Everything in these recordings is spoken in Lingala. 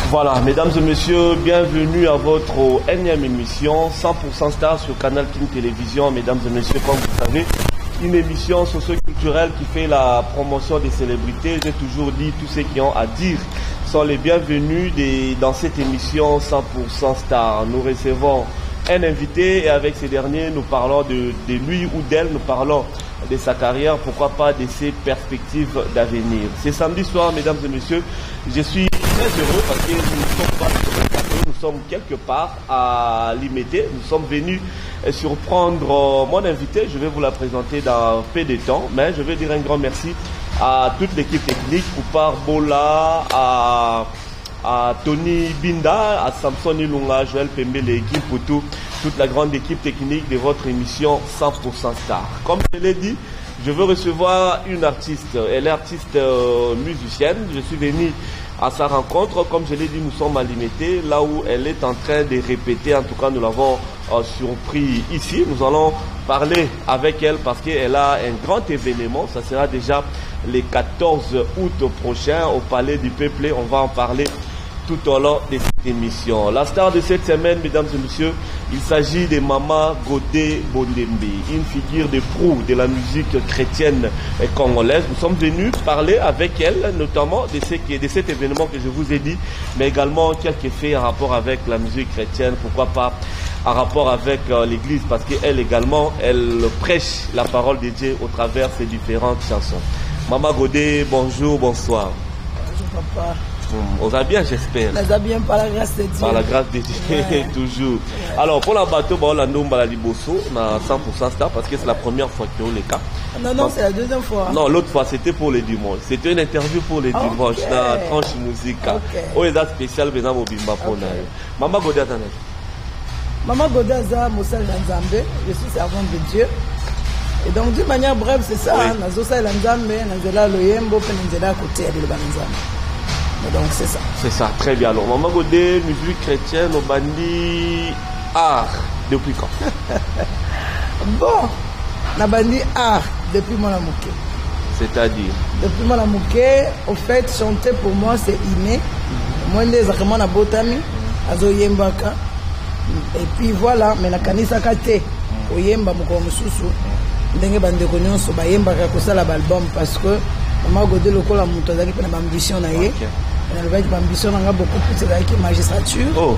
Voilà, mesdames et messieurs, bienvenue à votre énième émission 100% Star sur Canal King Télévision. Mesdames et messieurs, comme vous savez, une émission socio-culturelle qui fait la promotion des célébrités. J'ai toujours dit, tous ceux qui ont à dire sont les bienvenus dans cette émission 100% Star. Nous recevons un invité et avec ce dernier, nous parlons de lui ou d'elle, nous parlons de sa carrière, pourquoi pas de ses perspectives d'avenir. C'est samedi soir, mesdames et messieurs, je suis très heureux parce que nous ne sommes pas sur le plateau, nous sommes quelque part à Limité. Nous sommes venus surprendre mon invité. Je vais vous la présenter dans peu de temps, mais je vais dire un grand merci à toute l'équipe technique, Koupar Bola, à Tony Binda, à Samson Ilunga, Joël Pembe, l'équipe pour toute la grande équipe technique de votre émission 100% Star. Comme je l'ai dit, je veux recevoir une artiste. Elle est artiste musicienne. Je suis venu à sa rencontre. Comme je l'ai dit, nous sommes à Limité, là où elle est en train de répéter. En tout cas, nous l'avons surpris ici. Nous allons parler avec elle parce qu'elle a un grand événement. Ça sera déjà le 14 août prochain au Palais du Peuple. On va en parler tout au long de cette émission. La star de cette semaine, mesdames et messieurs, il s'agit de Mama Godé Bondembe, une figure de proue de la musique chrétienne et congolaise. Nous sommes venus parler avec elle, notamment de cet événement que je vous ai dit, mais également quelques faits en rapport avec la musique chrétienne, pourquoi pas en rapport avec l'église, parce qu'elle également, elle prêche la parole de Dieu au travers de ses différentes chansons. Mama Godé, bonjour, bonsoir. Bonjour papa. On va bien, j'espère. On va bien par la grâce de Dieu. Par la grâce de Dieu, ouais. Toujours. Ouais. Alors, pour la bateau, on a la Liboso, on a 100% Star parce que c'est la première fois qu'il y a eu le cas. Non, c'est la deuxième fois. Non, l'autre fois, c'était pour les dimanches. C'était une interview pour les dimanches dans la tranche musique. On est spécial, mais on bimba pour nous. Maman Godé, Maman Godé, Moussa Nzambe, je suis servante de Dieu. Et donc, d'une manière brève, c'est ça. Nazosa Nzambe, Nazela Loyembo, Penenzela côté de Nzambe. Donc c'est ça. C'est ça, très bien. Alors, Maman Godé, musique chrétienne, au bandi art, depuis quand? Bon, na bandi art, depuis mon amouké. C'est-à-dire? Depuis mon amouké, au fait, chanter pour moi c'est inné. Moi, exactement na botami, azo yembaka. Et puis voilà, mais na kanisa kate, o yemba moko mususu. Ndenge bande ko nyonso ba yembaka ko sala album parce que Maman Godé lokola muto azali pe na ambition na ye. Elle a ambition on a beaucoup plus de magistrature. Oh.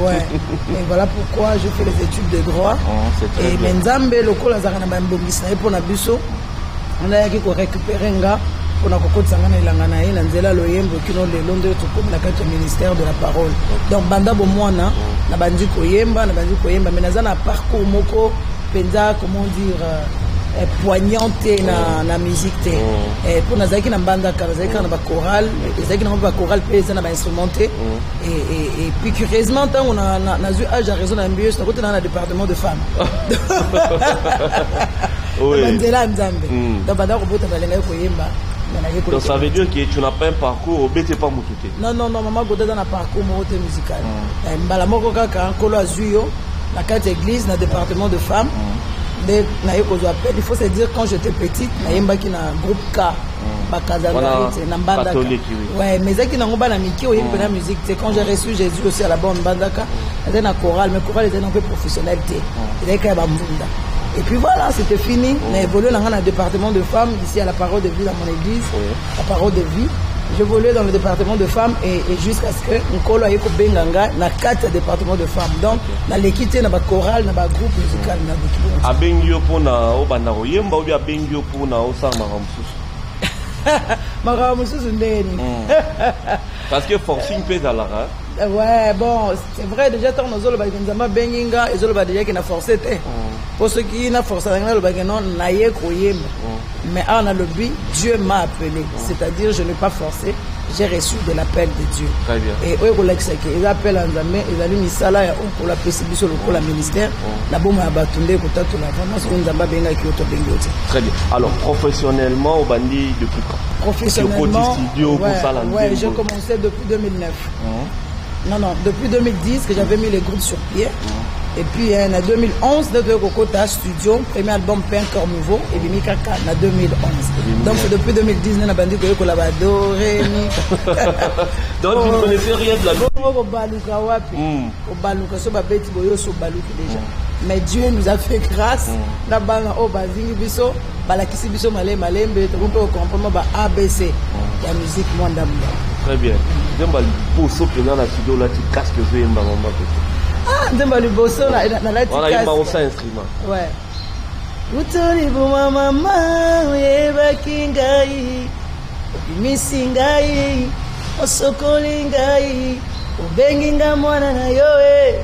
Ouais. Et voilà pourquoi je fais les études de droit. Oh, et Menzambe lokola azaka na bambomisa pour na biso. On a qui récupérer nga pour na kokotsa nga na ilanga na ye na nzela loyembo kino le londo to comme na carte ministère de la parole. Donc banda bo mwana na bandi koyemba mais na za na parcours moko penza comment dire poignante na musique te pour nazaki na banda nazaki na ba chorale nazaki na ba chorale pe na ba instrumenté et puis curieusement tant on a eu âge à raison na mbio c'est côté dans le département de femmes oui ndela nzambe donc banda ko bota balenga ko yemba. Donc ça veut dire que tu n'as pas un parcours au BT pas mututé. Non Maman Godé dans un parcours musical mbala moko kaka kolo azuyo la carte église na département de femmes. Il faut se dire quand j'étais petite, qui na groupe K, catholique. Ouais, mais qui n'ont pas la musique. C'est quand j'ai reçu Jésus aussi à la bande bandaka, c'était na chorale, mais chorale était un peu professionnalité. Et puis voilà, c'était fini. On a évolué dans le département de femmes ici à la Parole de Vie dans mon église, la Parole de Vie. J'évoluais dans le département de femmes et jusqu'à ce que Nkolo aille ko benganga na 4 départements de femmes. Donc na l'équité na ba chorale na ba groupe musical na l'équipe. Abengyo pona obanda oyemba obi abengyo pona osama mususu. Mara mususu ndeni. Parce que forcing pèse à l'arrêt. Ouais, bon, c'est vrai déjà tant nos ba nzamba benginga ezolo ba déjà qui na forcé te. Pour ceux qui n'a forcé le ba non na ye koyemba. Mais on a le but, Dieu m'a appelé. C'est-à-dire, je n'ai pas forcé, j'ai reçu de l'appel de Dieu. Très bien. Et eux, ils appellent en Zambé, ils allaient misala ya pour la PCB sur le ministère. La bombe a battu les côtés de la vraiment sur une Zamba benga qui auto bengote. Très bien. Alors, professionnellement, au bandi depuis quand? Professionnellement, ouais, j'ai commencé depuis 2009. Non, depuis 2010 que j'avais mis les groupes sur pied. Et puis en 2011, notre Kokota Studio, premier album Pain Corps Nouveau, et puis Mikaka en 2011. Donc c'est depuis 2010, on a bandit que le collaborateur. Donc tu ne connaissais rien de la musique. Déjà. Mais Dieu nous a fait grâce. La banga au bazingi biso, balakisi biso malembe, on peut comprendre ba ABC. La musique mwanda. Très bien. Ndemba liboso pena na studio là tu casques que je yemba maman. Ah, ndemba liboso na la tu casques. On a yemba ça instrument. Ouais. Utoli buma mama yeba kingai. Misingai. Osokoli ngai. Obenginga mwana na yoe.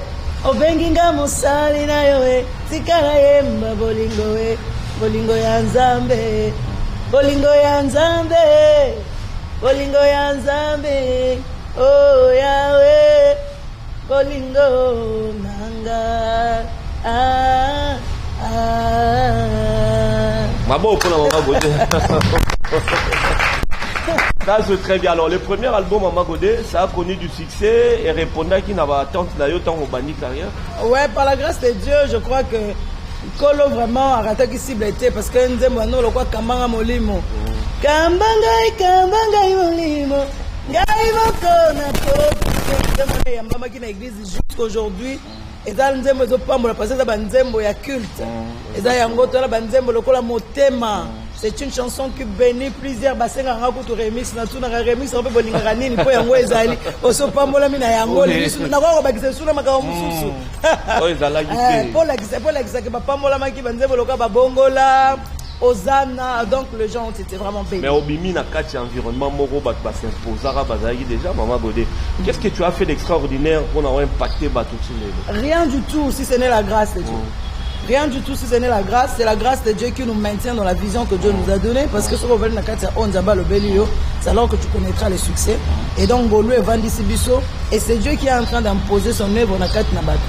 Obenginga musali na yoe. Tikala yemba bolingo we. Bolingo ya nzambe. Bolingo ya nzambe. Bolingo ya nzambe, oh Yahweh, bolingo nanga, Maman, Maman Godé. Ça c'est très bien. Alors le premier album Maman Godé, ça a connu du succès et répondait qu'il n'avait attendre d'ailleurs tant au banni carrière. Ouais, par la grâce de Dieu, je crois que Kolo vraiment a raté qui cible était parce que nous avons le quoi Kambanga Molimo. Kambangai Molimo. Ngai mokona ko. Ya mama qui na église jusqu'aujourd'hui. Eza nzembo zo pambola parce que ba nzembo ya culte. Eza yango to la ba nzembo lokola motema. C'est une chanson qui bénit plusieurs basenga ngako to remix na tuna remix on peut bolinga nini po yango ezali oso pambola mina yango na ko bakise suna makao mususu. Oh ezala gite. Pour la que ba pambola maki ba nzembo lokola ba bongola. Osana, donc les gens ont été vraiment bénis. Mais au Bimi, na kati environnement moro bat s'imposera bazagi déjà Maman Godé. Qu'est-ce que tu as fait d'extraordinaire pour avoir impacté Batouti? Rien du tout si ce n'est la grâce de Dieu. Rien du tout si ce n'est la grâce, c'est la grâce de Dieu qui nous maintient dans la vision que Dieu nous a donnée parce que ce qu'on veut na kati onzaba le belio, c'est alors que tu connaîtras le succès. Et donc Bolu et Vandi Sibiso et c'est Dieu qui est en train d'imposer son œuvre na kati na bato.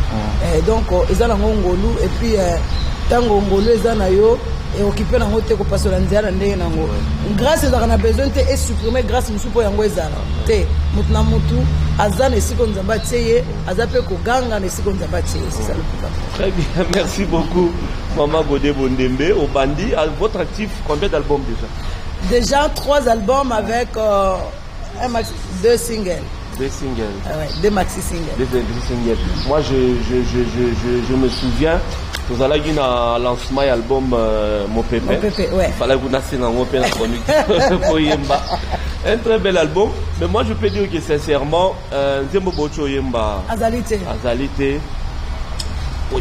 Et donc ezala ngongolu et puis tango ngolo ezana yo et occupé dans côté ko passer la nzala ndenge nango grâce ezaka na besoin te et supprimer grâce musupo yango ezala te mutu na mutu azana esiko nzamba tieye azape ko ganga na esiko nzamba tieye c'est ça le plus. Très bien, merci beaucoup Maman Godé Bondembe. Au Bandi, à votre actif, combien d'albums déjà 3 albums avec 2 singles. 2 singles. Ah ouais, 2 maxi singles. 2 singles. Moi je me souviens. Vous allez dire un lancement album Mon Pépé. Mon Pépé, ouais. Il fallait que vous nassiez dans Mon Pépé la chronique. Un très bel album. Mais moi je peux dire que sincèrement, Nzembo Bocho Yemba. Azalité. Azalité.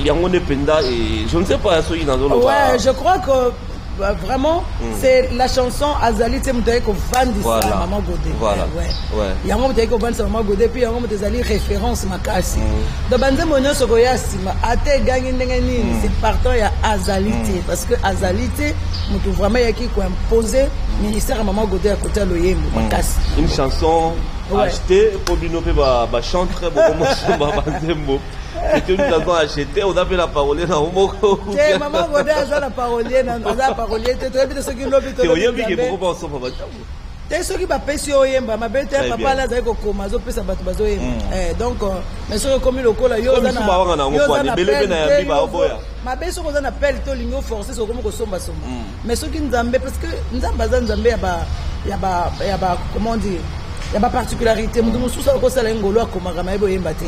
Yangonde Penda et je ne sais pas ce qu'il dans le. Ouais, je crois que vraiment c'est la chanson Azalité Moutaye ko vandi sa Maman Godé. Voilà. Ouais. Yango Moutaye ko vandi sa Maman Godé puis yango Moutaye référence makasi. Do banzembo nyonso ko yasima ate gangi ndenge nini c'est partant ya Azalité parce que Azalité mutu vraiment yaki ko imposer ministère Maman Godé à côté loyembo makasi. Une chanson achetée pour binoper ba chanter beaucoup morceau ba banzembo. C'est une chanson achetée, on a fait la parolier dans Omoko. Maman Godé a la parolier, la parolier, tu as vu ce qu'il lobby. Tu as vu qu'il est beaucoup ensemble. Tu sais qui va passer au Yemba, ma belle terre, papa là, c'est comme Mazo Pesa Batbazo. Donc, mais ce que comme le col, ma belle, ce qu'on appelle Tolingo forcé, c'est comme Somba Somba. Mais ce qui nous amène, parce que nous avons Zambé, il y a comment dire, il y a pas particularité. Nous sommes tous à cause de l'Angolo à Komaramaïbo Yembate.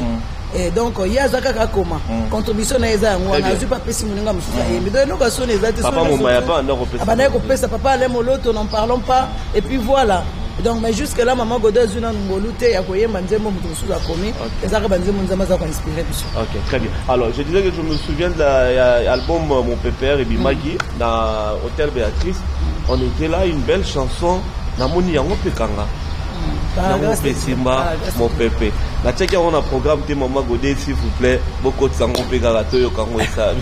Et donc, il y a Zaka Koma. Contribution à Eza, on a pas pessi Mouninga Moussa. Mais de nous, on est zati. Papa, mon maya pas, non, papa, allez, moloto, n'en parlons pas. Et puis voilà. Donc, mais jusque-là, Maman Godé, Zuna Ngolute, Yakoye, Manzemo, Moussou, a commis. Et Zaka Banzemo, Nzamaza, inspiré. Ok, très bien. Alors, je disais que je me souviens de l'album Mon Pépère et Bimagi, dans Hôtel Béatrice. On était là, une belle chanson, Namoni Yango Pekanga. Mon Pépé. La tchèque on a programme de Maman Godé s'il vous plaît. Beaucoup de sang on peut garato yo quand on ça.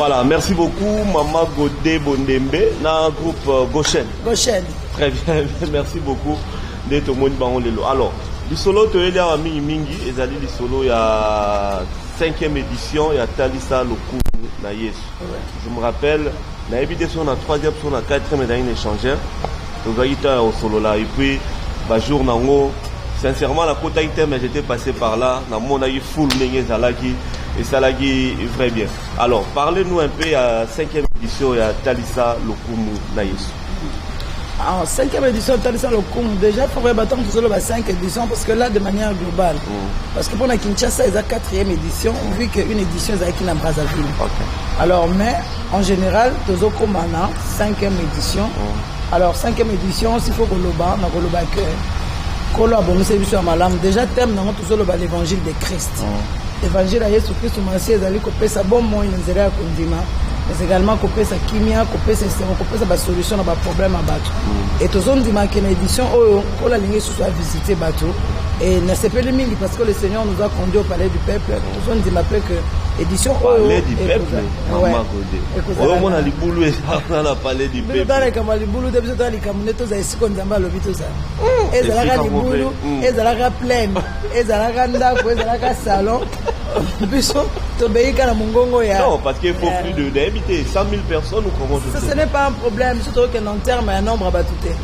Voilà, merci beaucoup, Maman Godé Bondembe, dans le groupe Goshen. Goshen. Très bien, merci beaucoup d'être au monde Baron Lelo. Alors, le solo, tu es là à Mingi, et ça dit le solo, il y a 5e édition, il y a Talisa Lokumu na Yesu. Je me rappelle, la évidence, on a 3e, on a 4e, et on a échangé. Donc, il y a au solo là, et puis, bah, jour, sincèrement, la côte mais j'étais passé par là, dans mon aïe full, et ça l'a dit très bien. Alors, parlez-nous un peu à 5e édition, il y a Talisa Lokumu na Yesu. En 5e édition de Talisa Lokumu, déjà, il faudrait attendre que ce soit 5 éditions, parce que là, de manière globale. Parce que pour la Kinshasa, il y a 4e édition, vu qu'une édition est à Brazzaville. Alors, mais, en général, nous avons 5e édition. Alors, 5e édition, s'il faut que l'on ait que déjà, thème, nous avons l'évangile de Christ. L'évangile de Jésus-Christ, c'est un bon mot, mais également couper sa kimia, couper sa solution à problème à bateau. Et tous on dit que l'édition où la ligne soit visiter bateau et ne s'est pas limité parce que le Seigneur nous a conduit au palais du peuple. Tous on dit que édition palais du peuple. Maman Godé. Au moins les boulous et dans la palais du peuple. Dans les camarades boulous de dans les camonettes tous ici qu'on d'amba le bito ça. Et ça la les boulous, et ça la pleine, et ça la ndako, et ça la salon. Non, parce qu'il faut plus d'habiter 100 000 personnes ou comment je ce n'est pas un problème, surtout qu'en terme, un nombre à batouter.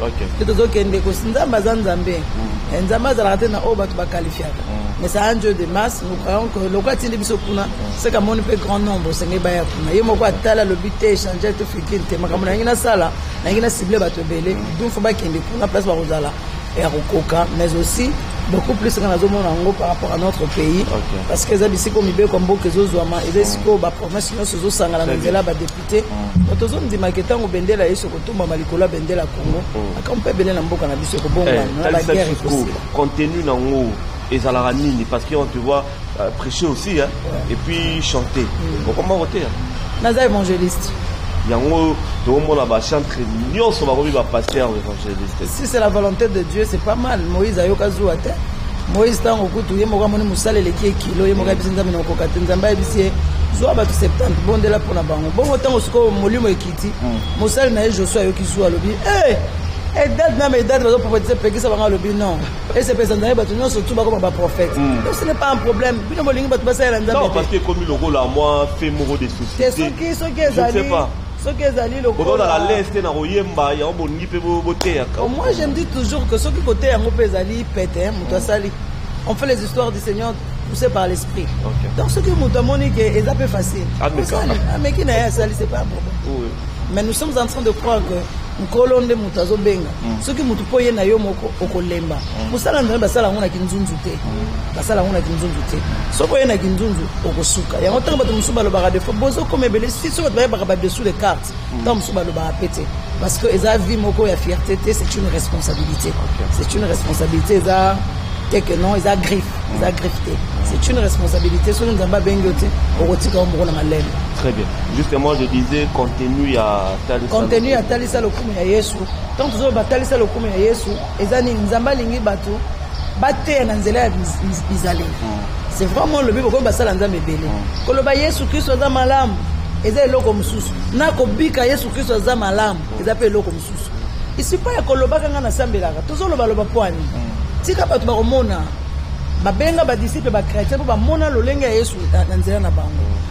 Mais c'est un jeu de masse. Nous croyons que le roi Tindi Bisopuna, c'est comme on peut grand nombre, c'est n'est pas un problème. Il y a un tel le but d'échanger, de faire qu'il y a une salle, il y a une cible à te belé, donc il faut pas qu'il y ait une place pour Rosala et à Rokoka, mais aussi beaucoup plus dans la zone par rapport à notre pays. Parce que les ici comme ils comme beaucoup de zoama et les ici ba promesse nous se sanga la mandela ba député. Notre zone dit maquetant au bendela et sur tout malikola bendela Congo. Quand on peut bendela mboka na biso ko bonga la guerre est possible. Contenu dans haut et ça la ramine parce qu'on te voit prêcher aussi hein, et puis chanter. Comment voter? Naza évangéliste. Si c'est la volonté de Dieu, c'est pas mal. Moïse a eu Moïse a eu Moussal et kilo, il a besoin de Nzamba et Bissie. Zoa batu 70 bon de la pour la banque. Bon autant au score Molimo et Kiti. Moussal n'a Joshua qui joue à l'objet. Et date n'a mais date va prophétiser péquer ça va l'objet non. Et c'est personne d'ailleurs batu non surtout comme un prophète. Donc ce n'est pas un problème. Puis nous molingi batu passer à l'Anzamba. Non parce que comme le rôle à moi fait moro des soucis. C'est ce qui est allé. Moi j'aime dire toujours que ceux qui côté on fait les histoires du Seigneur poussées par l'esprit. Donc ceux qui nous demandent que c'est un peu facile. Mais qui n'a c'est pas un problème. Mais nous sommes en train de croire que Nkolonde mutazo benga soki mutu poye na yo moko okolemba musala ndana basala ngona kinzunzu te basala ngona kinzunzu te soko ye na kinzunzu okosuka yango tanga bato musuba lo bara defo bozo comme belé si soko ba ba dessous les cartes tant musuba lo bara pété parce que eza vie moko ya fierté c'est une responsabilité c'est une responsabilité eza que non eza griffe eza griffé c'est une responsabilité sur nous nzamba bengote okotika omoko na malema. Très bien. Justement, je disais contenu à Talisa Lokumu ya Yesu. Tant que vous Talisa Lokumu ya Yesu, ezani nzamba lingi batu bate na nzela bizali. C'est vraiment le but pourquoi basala nzamba belé. Koloba Yesu Kristo za malamu, eza eloko mususu. Na kobika Yesu Kristo za malamu, eza pe eloko mususu. Ici pas ya koloba kanga na sambelaka. Tozoloba loba poani. Tika batu bakomona babenga ba disciples ba chrétiens pour ba mona lolenga Yesu na nzela na bango.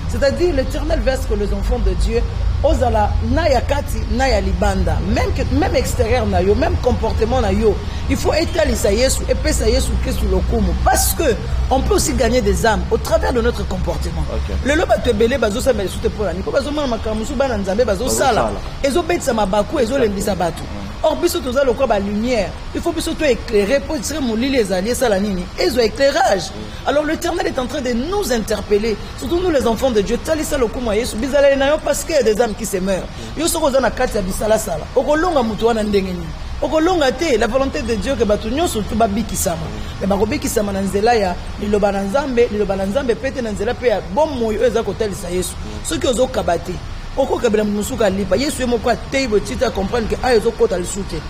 C'est-à-dire l'Éternel verse que les enfants de Dieu osala na ya kati na ya libanda même extérieur na yo même comportement na yo il faut étaler Yesu et pesa Yesu Christ lokumu parce que on peut aussi gagner des âmes au travers de notre comportement. Le loba te belé bazo sa mais sute pour la ni ko bazo mona makamusu bana nzambe bazo sala ezo betsa mabaku ezo lendisa batu. Or biso toza lokwa ba lumière il faut biso to éclairer pour dire mon lit les alliés sala nini ezo éclairage. Alors l'Éternel est en train de nous interpeller surtout nous les enfants de Dieu talisa lokumu Yesu bizala na yo parce que des âmes qui se meurent. Yo soko za na kati ya bisala sala okolonga mutu wana ndengeni okolonga te la volonté de Dieu que batu nyonso tu babikisama mais bakobikisama na nzela ya liloba na nzambe pete na nzela pe ya bomo yo eza kotalisa Yesu soki ozokabate okokabela musuka lipa Yesu yemoko atei botita comprendre que ayo ezokota lisute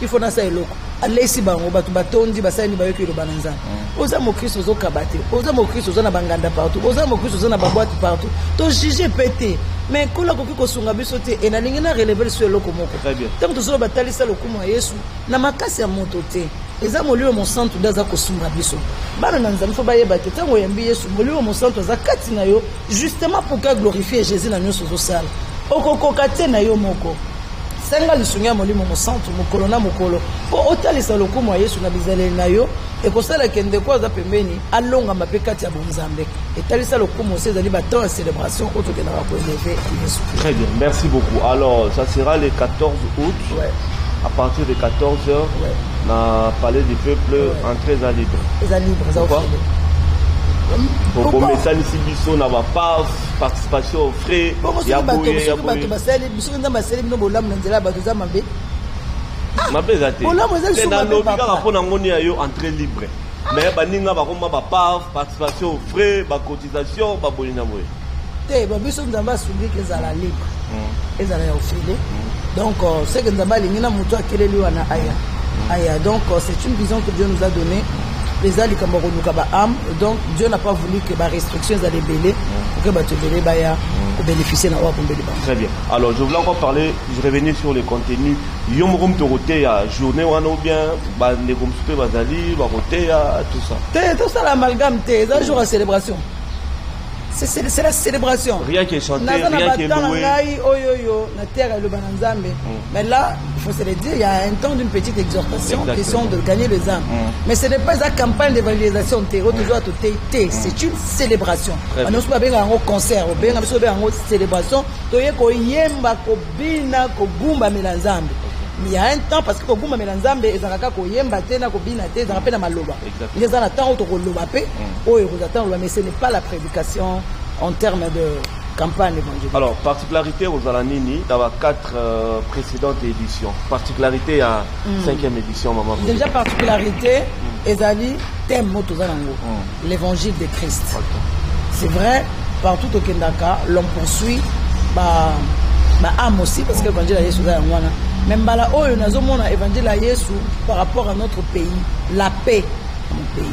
il faut na sa eloko alesi bango batu batondi basani bayoki le bananza oza mo Christ ozo kabate oza mo Christ oza na banganda partout oza mo Christ oza na baboite partout to juger pété mais kola koki kosunga biso te et na lingi na relever sur loko moko tant tozo batalisa lokumu ya Yesu na makasi ya moto te eza molio mo santu daza kosunga biso bana na nzambe fo bayeba te tango yambi Yesu molio mo santu za kati na yo justement pour que glorifier Jésus na nyoso zo sala okokoka te na yo moko senga lisunga molimo mo santu mokolo na mokolo po otalisa lokumu ya Yesu na bizaleli na yo et kosala kende kwa za pembeni alonga mapekati ya bonzambe etalisa lokumu sezali bato ya célébration autoke na ko élever Yesu. Très bien, merci beaucoup. Alors ça sera le 14 août. Ouais. À partir de 14h, ouais. Dans le palais du peuple, ouais. Entrée à libre. Les libre, ça va. Pour message ici, biso n'a pas participation aux frais. Il y a bouillé, il y a bouillé. C'est dans l'obligation pour entrer libre. Mais baninga bakoma ba participation aux frais, ba cotisation, ba boyina boy. Te ba biso ndamba sundi ke za la libre. Ezala ya ofele. Donc c'est que ndamba lingina muto akeleli wana aya. Aya donc c'est une vision que Dieu nous a donnée. Les ali kamaro nukaba am donc Dieu n'a pas voulu que ba restrictions à les belé pour que ba te belé ba ya pour bénéficier na wa pour belé ba. Très bien. Alors je voulais encore parler, je revenais sur les contenus. Yomrom toroté ya journée wana ou bien ba negom super bazali, ba roté ya tout ça. Tout ça l'amalgame té, ça jour à célébration. C'est la célébration. Rien qui est chanté, rien qui est loué. Mais là, il faut se le dire, il y a un temps d'une petite exhortation, question de gagner les âmes. Mais ce n'est pas une campagne d'évangélisation, c'est une célébration. On ne peut pas faire un concert, on peut pas faire une célébration. Mais il y a un temps parce que quand vous melanzambe ezalaka ko yemba tena ko bina te ezalaka na maloba. Il y a un temps où to loba pe o ezalaka mais ce n'est pas la prédication en termes de campagne évangélique. Alors, particularité aux Alanini dans les 4 précédentes éditions. Particularité à 5e édition maman. Déjà particularité ezali thème moto zanango l'évangile de Christ. C'est vrai partout au Kendaka l'on poursuit âme aussi parce que l'évangile de Jésus est en wana. Même bala oyo nazomona évangile à Yesu par rapport à notre pays, la paix dans mon pays.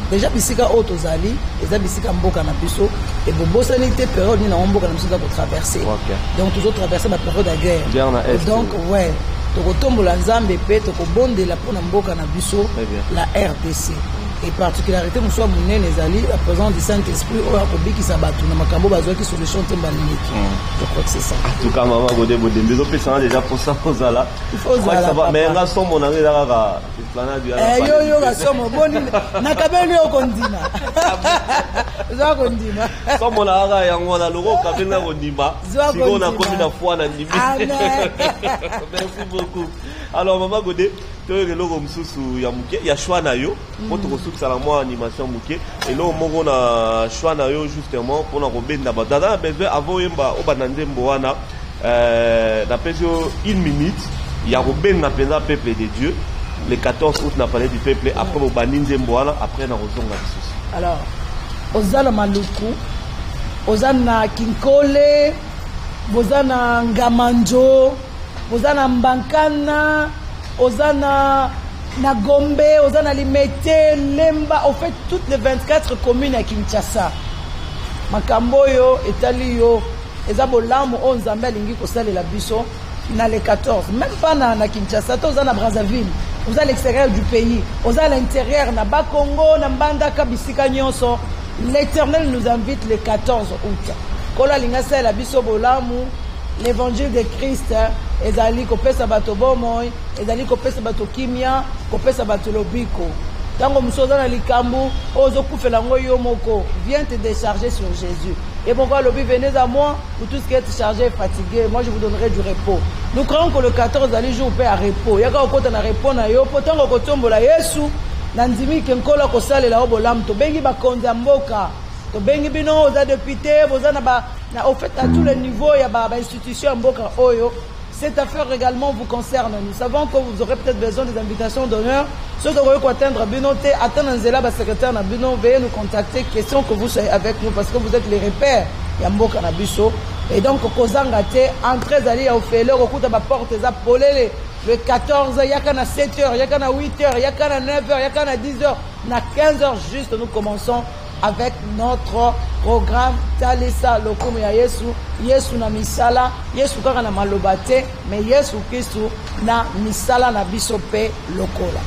Déjà bisika otozali, eza bisika mboka na biso et bobosani te période ni na mboka na biso za traverser. Donc toujours traverser la période de guerre. Donc ouais, to kotombola nzambe pe to kobondela pona mboka na biso la RDC. Et particularité nous sommes menés les alliés la présence du Saint-Esprit au Rakobi qui s'abattu na makambo bazo qui solution tembalini. Je crois que c'est ça. En tout cas maman godé bezo pesa déjà pour ça là. Il faut ça va mais nga somo na ngela ka planade ya. Yo ga somo boni na kabeli okondima. Za kondima. Somo na ga yango na logo kabeli na kondima. Siko na komi na foi na ndimi. Merci beaucoup. Alors maman godé il y a choix na yo pour te ressourcer la moi animation muké et là on a choix na yo justement pour na robenda badada besoin avant yemba au banande mboana na peso 1 minute il y a robenda pena peuple de Dieu le 14 août na parlé du peuple après au baninze mboana après na rozonga biso. Alors ozala maluku ozana kinkole bozana ngamanjo bozana mbankana Ozana na Gombe, Ozana Limete, Lemba, en fait toutes les 24 communes à Kinshasa. Makamboyo, Etalio, Ezabolamu, Onzambe, Lingi, Kosale, la Bisso, na les 14. Même pas na Kinshasa, Ozana Brazzaville, Oza à l'extérieur du pays, Oza à l'intérieur, na Bakongo, na Mbandaka, Bisika Nyonso. L'Éternel nous invite le 14 août. Kola Lingasa, la Bisso Bolamu. L'évangile de Christ ezali kopesa bato bomoy ezali kopesa bato kimia kopesa bato lobiko tango musoza na likambu ozo kufela ngo yo moko viens te décharger sur Jésus et pourquoi lobi venez à moi pour tout ce qui est chargé et fatigué moi je vous donnerai du repos. Nous croyons que le 14 ali jour pe à repos yaka okota na repos na yo potango kotombola Yesu na ndimi ke nkola ko salela obolam to bengi bakonzi mboka to bengi bino oza député boza na au fait à tous les niveaux il y a institution mboka oyo. Cette affaire également vous concerne. Nous savons que vous aurez peut-être besoin des invitations d'honneur. Ceux qui auront atteindre Binote, atteindre Nzela, secrétaire Nabino, veuillez nous contacter. Question que vous soyez avec nous parce que vous êtes les repères. Yamboka Nabiso. Et donc, Kozangate, entrez à l'île au Féleur, au coup de ma porte, polele. Le 14, il y a qu'à 7h, il y a qu'à 8h, il y a qu'à 9h, il y a qu'à 10h. À 15h juste, nous commençons avec notre programme Talisa Lokumu ya Yesu. Yesu na misala, Yesu kaka na malobate, mais Yesu Kristu na misala na biso pe lokola.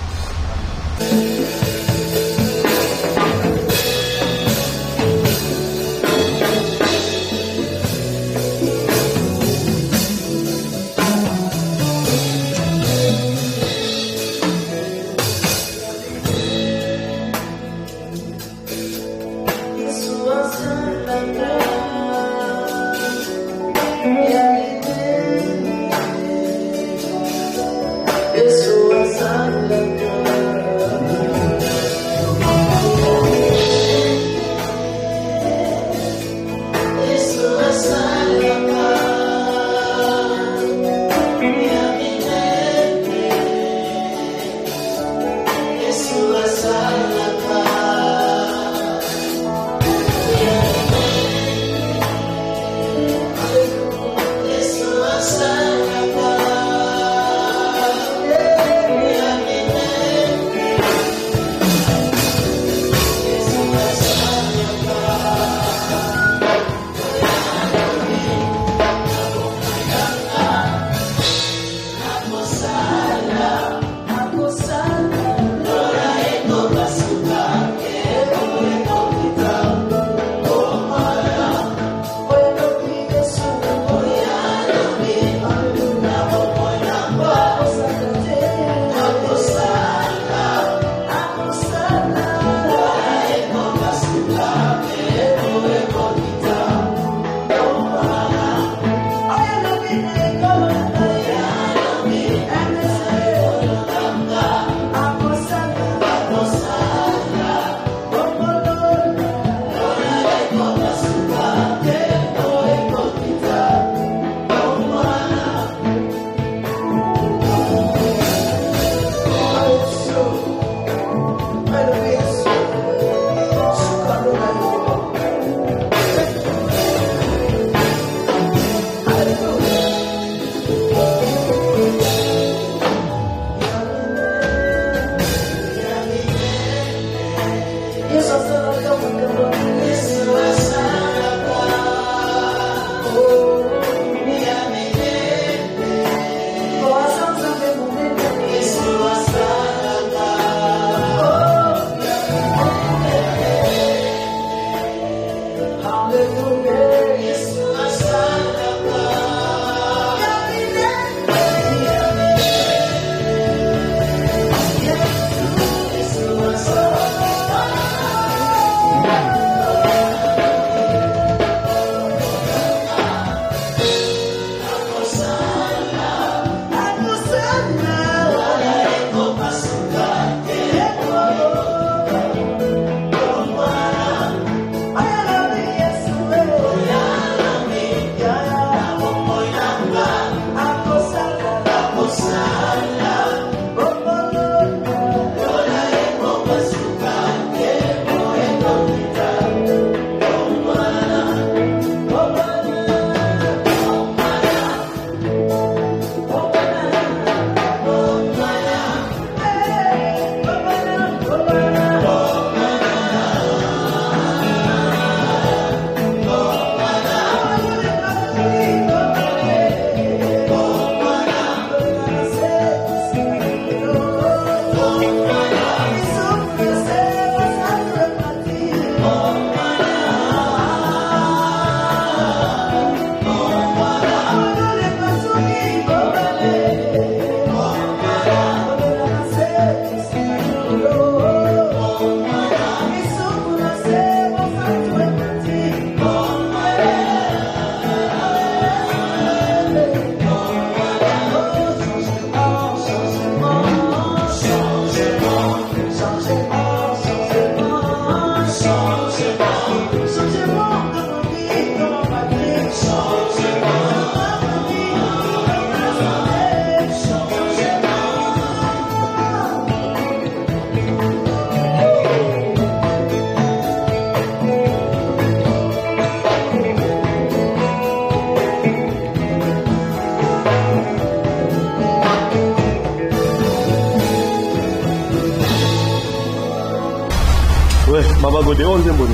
Ouais, Maman Godé, on est bon.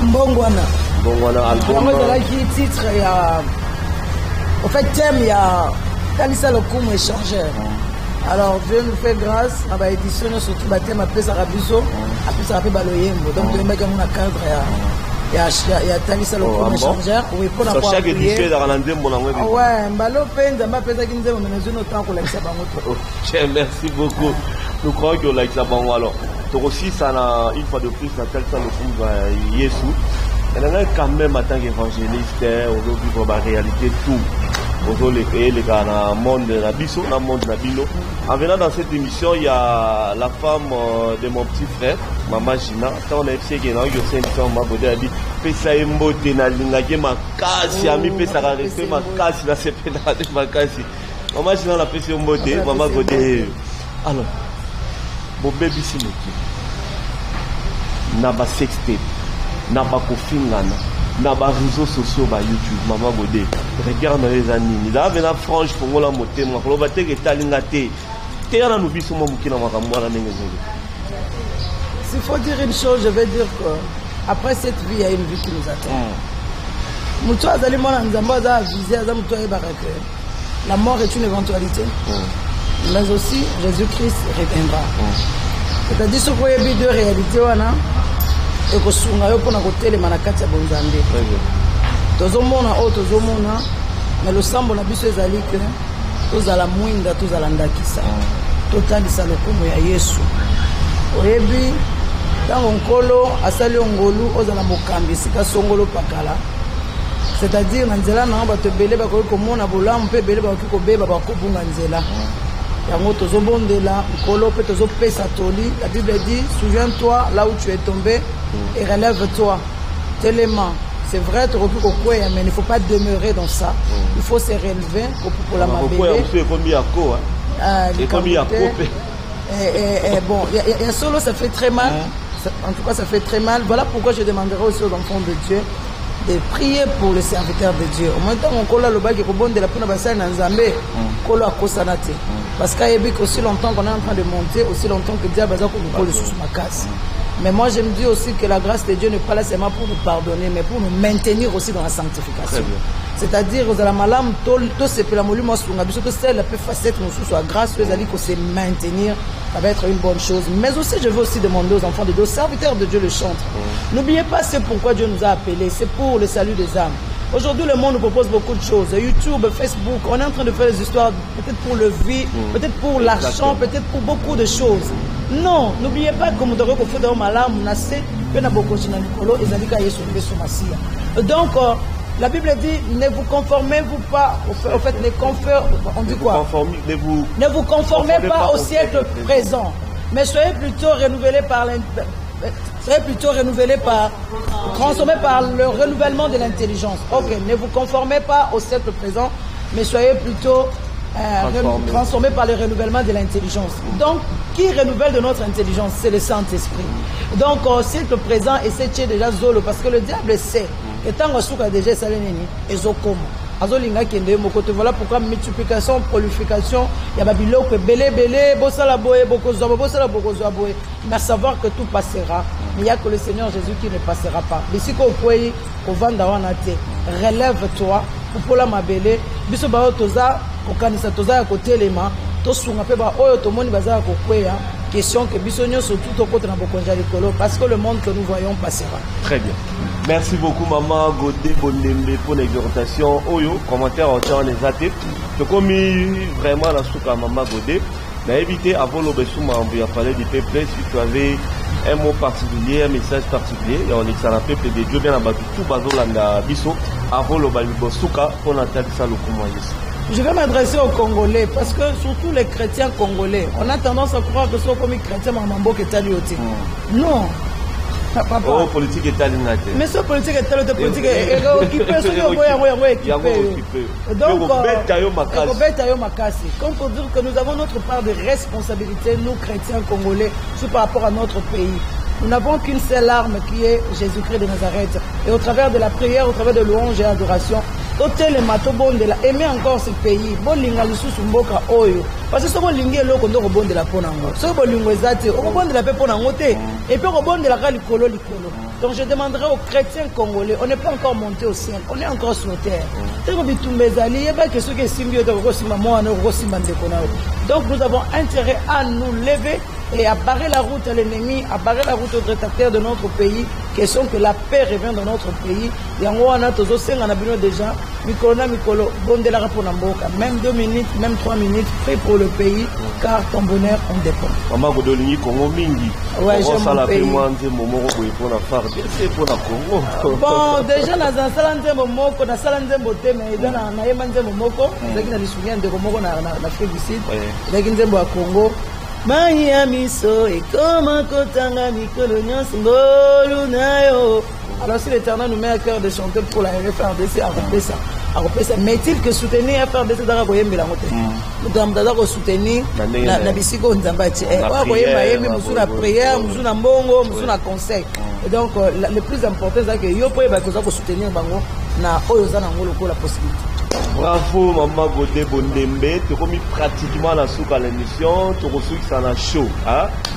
Mbongwana. Mbongwana, album. Qui titre, il y a. En fait, thème, il y a. Kalissa Lokumu échangeur. Alors, Dieu nous fait grâce. On va éditionner surtout le thème après Sarabiso. Après Sarabé Baloyembo. Donc, le mec a un cadre. Il y a Kalissa Lokumu échangeur. Oui, pour la chaque édition, il y a un endroit. Ouais, Mbalo Penda, m'a fait ça qui nous a mené autant pour l'examen. Merci beaucoup. Nous croyons que l'examen, alors. Donc aussi, ça a, une fois de plus, la Kalissa Lokumu Yesu. Il y a quand même, en tant qu'évangéliste, on doit vivre la réalité tout. Bonjour les pays, les gars, dans le monde Nabiso, dans le monde Nabilo. En venant dans cette émission, il y a la femme de mon petit frère, Maman Gina. Quand on a essayé de faire une émission, Maman Godé a dit Pesa Mbote na lingake makasi, ami Pesa reste makasi, là c'est pénal makasi. Maman Gina l'a Pesa Mbote, Maman Godé. Alors, mon bébé c'est le Naba sextape, Naba kofingana. Dans les réseaux sociaux, YouTube, Maman Godé, regarde les amis. Il y a une frange pour moi, la moté, ma colobaté qui est à l'ingate. T'es à la nouvelle, sur mon bouquin, s'il faut dire une chose, je vais dire qu'après cette vie, il y a une vie qui nous attend. La mort est une éventualité, mais aussi Jésus-Christ reviendra. C'est-à-dire ce qu'il y a deux réalités. Et que sunga yo pona kotelema na kati ya bonzambe tozomona o tozomona mais le sambo na biso ezali ke tozala mwinda tozala ndakisa totandisa lokumu ya Yesu oyebi tango nkolo asali ngolu ozala mokambi sika songolo pakala c'est-à-dire na nzela na bato ebele bakoki komona bolamu mpe ebele bakoki kobeba bakobunga nzela yango tozobondela nkolo mpe tozopesa toli. La Bible dit souviens-toi là où tu es tombé et relève-toi. Tellement, c'est vrai, tu aurais pu couper, mais il ne faut pas demeurer dans ça. Il faut se relever pour la mabélé. Bon, il y a solo, ça fait très mal. En tout cas, ça fait très mal. Voilà pourquoi je demanderai aussi aux enfants de Dieu de prier pour les serviteurs de Dieu. Au moins, on a le bac qui est de la peine de Nzambé, qu'on a kosanate. Parce qu'il y a aussi longtemps qu'on est en train de monter, aussi longtemps que Dieu a besoin qu'on nous colle sous ma casse. Mais moi, je me dis aussi que la grâce de Dieu n'est pas là seulement pour nous pardonner, mais pour nous maintenir aussi dans la sanctification. C'est-à-dire, aux alamalam, tout ce que la molime, moi, c'est la plus facette, nous soit grâce, nous allons se maintenir, ça va être une bonne chose. Mais aussi, je veux aussi demander aux enfants de Dieu, aux serviteurs de Dieu le chantent. N'oubliez pas c'est pourquoi Dieu nous a appelés, c'est pour le salut des âmes. Aujourd'hui, le monde nous propose beaucoup de choses. YouTube, Facebook, on est en train de faire des histoires, peut-être pour le vie, peut-être pour l'argent, peut-être pour beaucoup de choses. Non, n'oubliez pas que nous devons faire des malades, donc, la Bible dit, ne vous conformez-vous pas, au fait, on dit quoi? Ne vous conformez pas au siècle présent, mais soyez plutôt renouvelés par transformés par le renouvellement de l'intelligence. Ok, ne vous conformez pas au siècle présent, mais soyez plutôt transformés par le renouvellement de l'intelligence. Donc, qui renouvelle de notre intelligence? C'est le Saint-Esprit. Donc, au siècle présent, et c'est déjà Zolo, parce que le diable sait que tant que a déjà salénini, et Zokomo. Voilà pourquoi multiplication, prolification, il y a babiloko, belé, bossala boé, bokozoabo, mais à savoir que tout passera. Mais il n'y a que le Seigneur Jésus qui ne passera pas. Ici, au Vandawanate, relève-toi, pour la mabélé, biso bao toza, kokanisa toza ya côté les mains, to sunga pe ba oyo to moni baza ko kweya, question que biso nyonso tout au côté na bokonja likolo, parce que le monde que nous voyons passera. Très bien. Merci beaucoup Maman Godé Bonembe pour l'exhortation. Oyo, commentaire en temps les athées. Je commis vraiment la souka Maman Godé. Mais évitez avant le bessouma, on va parler du peuple. Si tu avais un mot particulier, un message particulier, et on est sur la peuple de Dieu bien abattu tout bazolanda biso avant le balibosouka pour l'entendre ça le comment. Je vais m'adresser aux Congolais parce que surtout les chrétiens congolais, on a tendance à croire que ce sont comme les chrétiens Mambo qui est allioti. Non. Oh, politique est allée. Mais ce politique est allée, politique est occupée, donc, comme pour dire que nous avons notre part de responsabilité, nous chrétiens congolais, par rapport à notre pays. Nous n'avons qu'une seule arme qui est Jésus-Christ de Nazareth. Et au travers de la prière, au travers de louange et adoration, aimer encore ce pays, parce que ce qu'on lingue l'eau qu'on doit rebondir la peau n'ango. Ce qu'on lingue zate, on rebondir la peau n'ango te. Et puis on rebondir la calicolo licolo. Donc je demanderai aux chrétiens congolais, on n'est pas encore monté au ciel, on est encore sur terre. Donc nous avons intérêt à nous lever et à barrer la route à l'ennemi, à barrer la route aux détracteurs de notre pays, question que la paix revienne dans notre pays. Et en gros, on a tous aussi déjà, même 2 minutes, même 3 minutes, prie pour le pays, car ton bonheur en dépend. Maman Godolini Congo Mingi. Ouais, j'aime mon pays. Bon, déjà, dans un salon de Momoko, dans un salon de Moté, mais dans un Ayman de Momoko, c'est qu'il y a des souvenirs de Momoko en Afrique du Sud, c'est qu'il y a des Congo. Maya miso et comment kotanga mikolo nyonso ngolu nayo. Alors si l'Éternel nous met à cœur de chanter pour la FRDC, à repérer ça. Mais est-il que soutenir FRDC dans la Goyembe la montée? Nous devons soutenir la Bissiko Nzambati. Wa Goyemba yemi musu na prière, musu na mbongo, musu na conseil. Et donc le plus important c'est que yo poye ba koza ko soutenir bango na oyoza na ngolo ko la possibilité. Bravo Maman Godé Bondembe, tu as mis pratiquement la soupe à l'émission, tu as reçu que ça n'a chaud.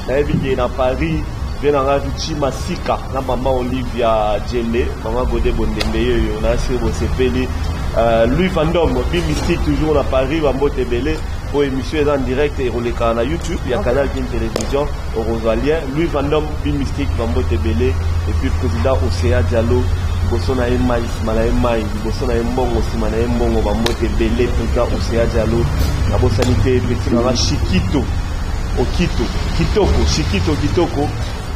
Tu as vu à Paris, bien en Ravichi Massika, la Maman Olivia Djele, Maman Godé Bondembe, on a essayé de se faire Louis Vandom, Bill Mystique toujours à Paris, Wambo Tebele, pour émission en direct et relais à YouTube, il y a Canal King Télévision, au Rosalien, Louis Vandom, Bill Mystique, Wambo Tebele, et puis le président Océa Diallo. Bosona Emma Ismaël Emmaï, Bosona Mbongo, Simana Mbongo, Bamote Belé, Président Océa Diallo, la Bossanité, Petit Mama Chiquito, Okito, Kitoko, Chiquito, Kitoko,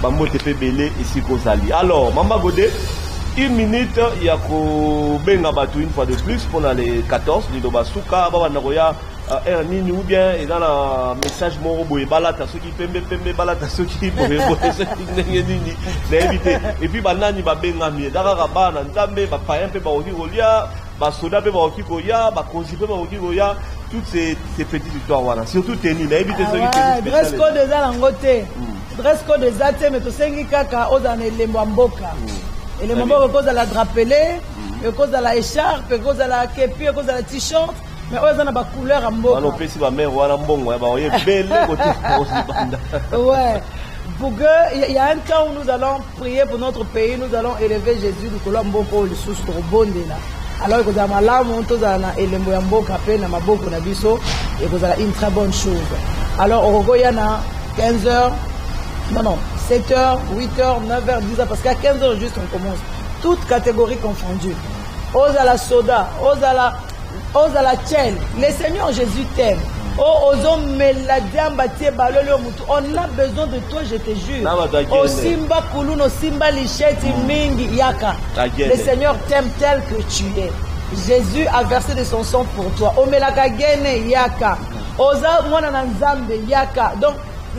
Bamote Belé, ici Kozali. Alors, Mama Godé, 1 minute, il y a Benga Batou une fois de plus pendant les 14, Lido Basuka, Baba Nagoya. Nini ou bien et dans le message morobo et balata ceux qui pembe balata ceux qui boye nini d'éviter et puis banani ba bengami dara ba na nzambe ba païen pe ba oki kolia ba soda pe ba oki koya ba konzi pe ba oki koya toutes ces petites histoires voilà surtout tenir d'éviter ceux qui tenir dress code des alangote dress code des athées mais to sengi kaka oza na lembo mboka et les mboka cause à la drapelé cause à la écharpe cause à la képi cause à la t-shirt. Mais on a une couleur en beau. On peut si ma mère ou un bon, ouais, belle côté. Ouais. Pour que il y a un temps où nous allons prier pour notre pays, nous allons élever Jésus du Colombo pour le sous pour bon là. Alors que dans ma lame on tous a élembo ya mboka pe na maboko na biso et que c'est une très bonne chose. Alors au Rogo il y en a 15h, non 7h, 8h, 9h, 10h parce qu'à 15h juste on commence. Toutes catégories confondues. Ose à la soda, ose à la tchèle. Le Seigneur Jésus t'aime. On a besoin de toi, je te jure. Au Simba Kouloun, au Simba Licheti Mingi Yaka. Le Seigneur t'aime tel que tu es. Jésus a versé de son sang pour toi. Omelaka Gene Yaka. Oza Mwana Nzambe Yaka. Donc,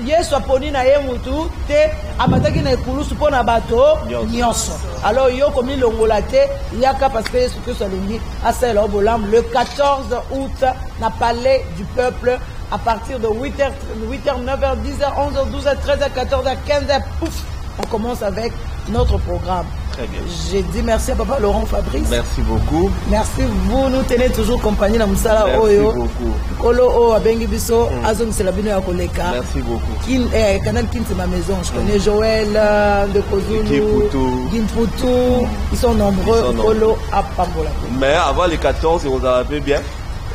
Yesu aponi na ye mutu te amataki na ekulusu pona bato nyonso. Alors yo komi longola te yaka parce que Yesu Christ alingi asala obolam le 14 août na palais du peuple à partir de 8h 9h 10h 11h 12h 13h 14h 15h pouf on commence avec notre programme. Très bien. J'ai dit merci à Papa Laurent Fabrice. Merci beaucoup. Merci vous, nous tenez toujours compagnie dans Moussala Oyo. Merci beaucoup. Kolo O Abengi Biso, Azon c'est la bino ya Koleka. Merci beaucoup. Canal Kin c'est ma maison. Je connais Joël de Kozulu, Gimpoutou. Ils sont nombreux. Kolo à Pambola. Mais avant les 14, on a fait bien.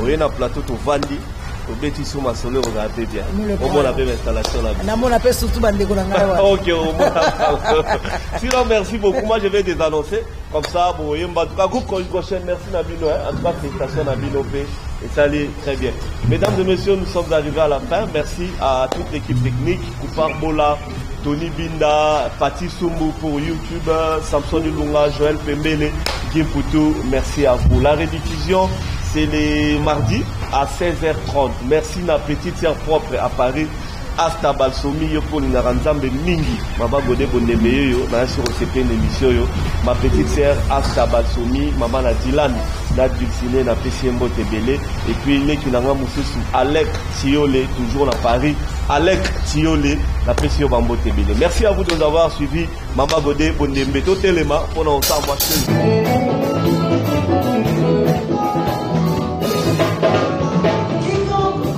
On est dans le plateau de Vandi. Au Bétis sur ma solo, on a fait bien. Au moins, on a fait l'installation là. On a fait surtout Bandeko Nanga. Ok, au moins. Sinon, merci beaucoup. Moi, je vais les annoncer. Comme ça, bon, en tout cas, groupe prochaine, merci Nabino. En tout cas, félicitations Nabino P. Et ça allait très bien. Mesdames et messieurs, nous sommes arrivés à la fin. Merci à toute l'équipe technique. Koupar Bola, Tony Binda, Fatih Sumbu pour YouTube, Samson Ilunga, Joël Pembele, Kim Poutou. Merci à vous. La rediffusion, c'est les mardis à 16h30. Merci ma petite sœur propre à Paris. Asta Balsomi yo pour l'inaranzambe mingi. Maman Godé Bondembe yo na sur CP l'émission yo. Ma petite sœur Asta Balsomi, maman la Dylan, la Dulciné na PCMbo Tebele et puis les qui n'anga mususu Alec Tiolé toujours à Paris. Alec Tiolé la PCO Bambo Tebele. Merci à vous de nous avoir suivi. Maman Godé Bondembe to telema pour nous ensemble. King of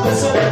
Let's go.